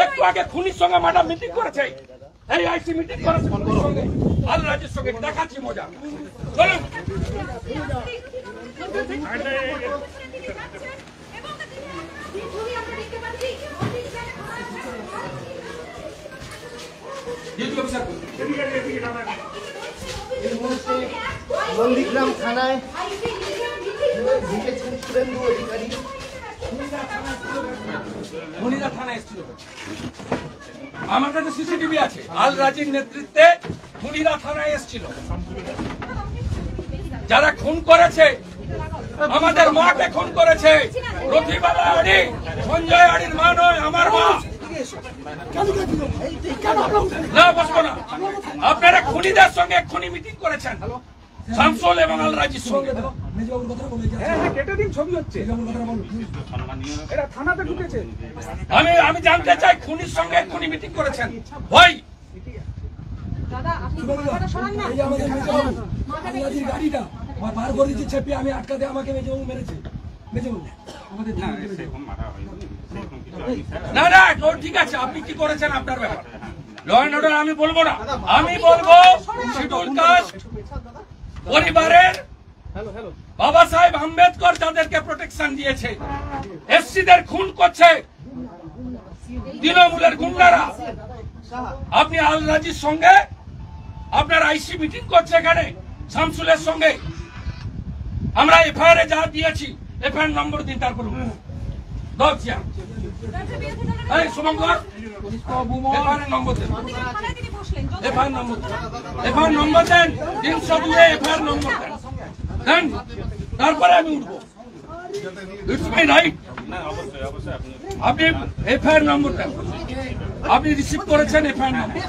একটু আগে খুনির সঙ্গে ম্যাডাম মিটিং করেছে, এই আইসি মিটিং করেছে খুনির সঙ্গে, আল রাজির সঙ্গে। দেখাচ্ছি মজা, চলুন। নন্দীগ্রাম থানায় সুরেন্দ্র অধিকারী মনিরা থানায় এসেছিল। আমার কাছে সিসিটিভি আছে, আল রাজির নেতৃত্বে মনিরা থানায় এসেছিল। যারা খুন করেছে, আমাদের মাকে খুন করেছে, রথিবালা আড়ি, সঞ্জয় আড়ির মা নয়, আমার মা। না বসবো না। আপনারা খুনিদের সঙ্গে এক্ষুনি মিটিং করেছেন, শামসুল এবং আল রাজির সঙ্গে। আমি জানতে চাই খুনির সঙ্গে এক্ষুনি মিটিং করেছেন ভাই। গাড়িটা পার করে দিচ্ছে চেপে, আমি আটকাতে আমাকে মেজবাবু মেরেছে। না না, ঠিক আছে, আপনি কি করেছেন আপনার ব্যাপার, ল অ্যান্ড অর্ডার আমি বলবো না। আমি বলবো শিডিউল কাস্ট পরিবারের বাবা সাহেব আম্বেদকর যাদেরকে প্রোটেকশন দিয়েছে, এসসিদের খুন করছে তৃণমূলের গুন্ডারা। আপনি আল রাজির সঙ্গে আপনার আইসি মিটিং করছে এখানে শামসুলের সঙ্গে। আমরা এফআইআর যা দিয়েছি, এফআইআর নম্বর দিন, তারপর শুভঙ্কর এফআইআর নম্বর দেন, এফআইআর নম্বর দেন, এফআইআর নম্বর দেন, 302 এফআইআর নম্বর দেন, তারপরে আমি উঠবো। It's my right. আপনি এফআইআর নম্বর দেন, আপনি রিসিভ করেছেন এফআইআর নম্বর,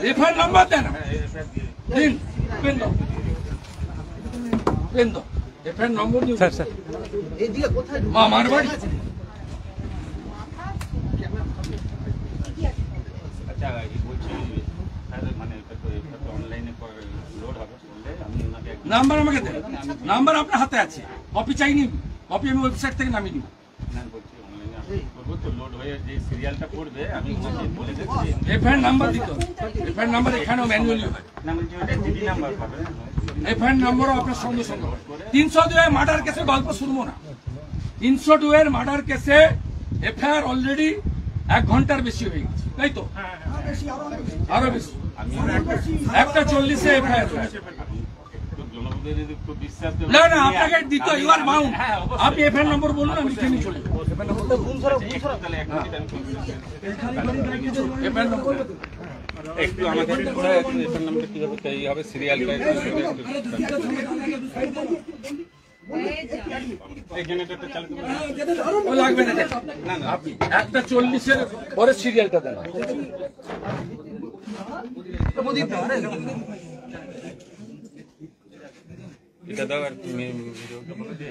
এফআইআর নম্বর দেন, দিন, পেন দাও, এফআইআর নম্বর দিন। স্যার স্যার এইদিকে কোথায় আমার বাড়ি। নাম্বার আমাকে দেন, নাম্বার আপনার হাতে আছে, কপি চাইনি, কপি আমি ওয়েবসাইট থেকে নামিয়ে নিব। এফআইআর নাম্বার দিত, এফআইআর নাম্বার এখানেও ম্যানুয়ালি হয়। এফআইআর নাম্বারও আপনার সঙ্গে সঙ্গে। 302 মার্ডার কেসে গল্প শুনবো না। 302 মার্ডার কেসে এফআইআর অলরেডি 1 ঘন্টার বেশি হয়ে গেছে, তাই তো? আরো বেশি, 1:40 এফআইআর। না না, আপনাকে দিতে ইউ আর বাউন্ড। আপনি এফআইআর নম্বর বলুন, আমি লিখে নিয়ে চলে যাবো। একটু আমাদের এফআইআর নাম্বার কিভাবে তৈরি হবে, সিরিয়ালটা লাগবে না, আপনি 1:40 পরে সিরিয়ালটা দেন। এটা দাও, আর তুমি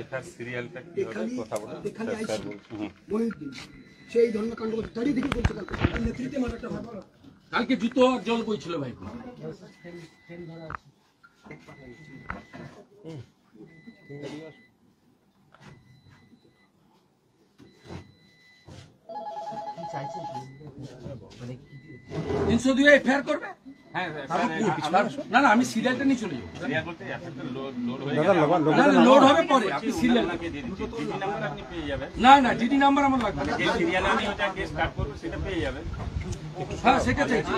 এটার সিরিয়ালটা কিভাবে কথা বলে সেই ধরনের কাণ্ড করছে, দাঁড়িয়ে দেখি করছে নেতৃত্বে মার্ডারটা ভালো। কালকে জুতো আর জল বইছিল ভাই। তিনশো 2 এফআইআর করবে। না না, আমি সিরিয়ালটা নিয়ে চলে যাবো। লোড হবে পরে, আপনি সিরিয়াল। না না, ডিডি নাম্বার আমার লাগবে। হ্যাঁ, সেটা চাইছি,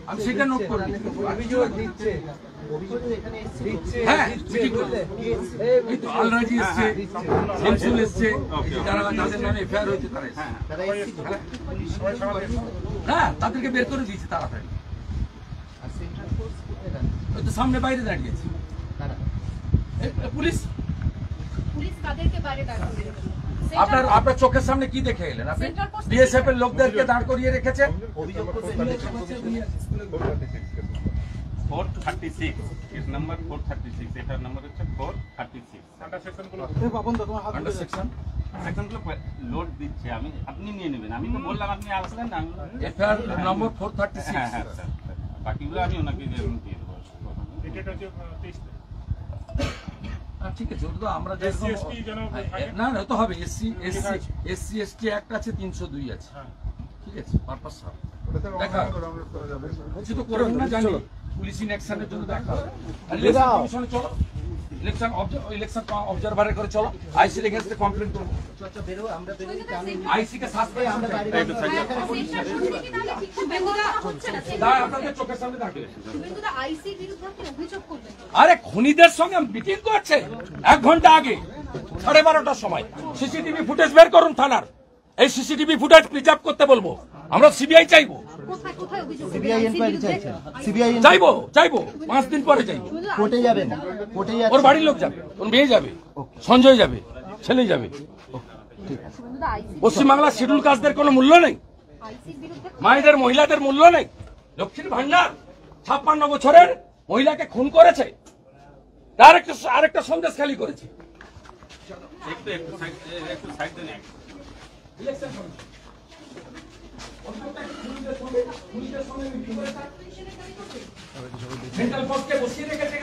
আমি সেটা নোট করে দিচ্ছি। হ্যাঁ, আল রাজি এসছে, শামসুল এসছে, যারা যাদের নামে এফআইআর হয়েছে তারা এসছে। হ্যাঁ, তাদেরকে বের করে দিয়েছে তাড়াতাড়ি। ওই তো সামনে বাইরে দাঁড়িয়েছে পুলিশ। আপনার চোখের সামনে কি দেখে এলেন? আপনি বিএসএফ এর লোকদেরকে দাঁড় করিয়ে রেখেছেন। 436 এর নাম্বার 436, এটার নাম্বার হচ্ছে 436। আন্ডার সেকশন লোড দিচ্ছে, আপনি নিয়ে নেবেন। আমি তো বললাম আপনি আসলেন না। এফআইআর নম্বর 436। হ্যাঁ স্যার, বাকিগুলো আমি ওনাকে দিয়ে দেবো। ঠিক আছে, ওটা তো আমরা না না তো হবে, এসসি এসটি অ্যাক্ট আছে, 302 আছে, ঠিক আছে, পারপাস হবে দেখা বলছি তো করবেন না, জানি পুলিশ ইনঅ্যাকশনের জন্য দেখা হবে। আর ইলেকশন কমিশনে চলো, ইলেকশন অবজারভারে করে চলো, আইসির এগেইনস্টে কমপ্লেন করবো, আচ্ছা বেরো, আমরা বেরোই, আইসি কে সাসপেন্ড আমরা একটু আপনাদের চোখের সামনে থাকবে। আইসির বিরুদ্ধে আপনি অভিযোগ করবেন? আরে খুনিদের সঙ্গে মিটিং করছে 1 ঘন্টা আগে 12:30টার সময়। সিসিটিভি ফুটেজ বের করুন থানার, এই সিসিটিভি ফুটেজ প্রিজার্ভ করতে বলবো, আমরা সিবিআই চাইবো, কোথায় কোথায় অভিযোগ করবেন? সিবিআই ইনকোয়ারি চাইছেন, সিবিআই চাইবো 5 দিন পরে চাইবো। কোর্টে যাবেন, কোর্টে যাচ্ছেন? ওর বাড়ির লোক যাবে, ওর মেয়ে যাবে, সঞ্জয় যাবে, ছেলে যাবে। শুভেন্দুদা, পশ্চিমবাংলার শিডিউল কাস্টদের কোনো মূল্য নেই, আইসির বিরুদ্ধে মায়েদের মহিলাদের মূল্য নেই। লক্ষ্মীর ভান্ডার 56 বছরের মহিলাকে খুন করেছে, তার আরেকটা সন্দেশ খালি করেছে। একটু সাইড দেন। সেন্ট্রাল ফোর্সকে বসিয়ে রেখেছে।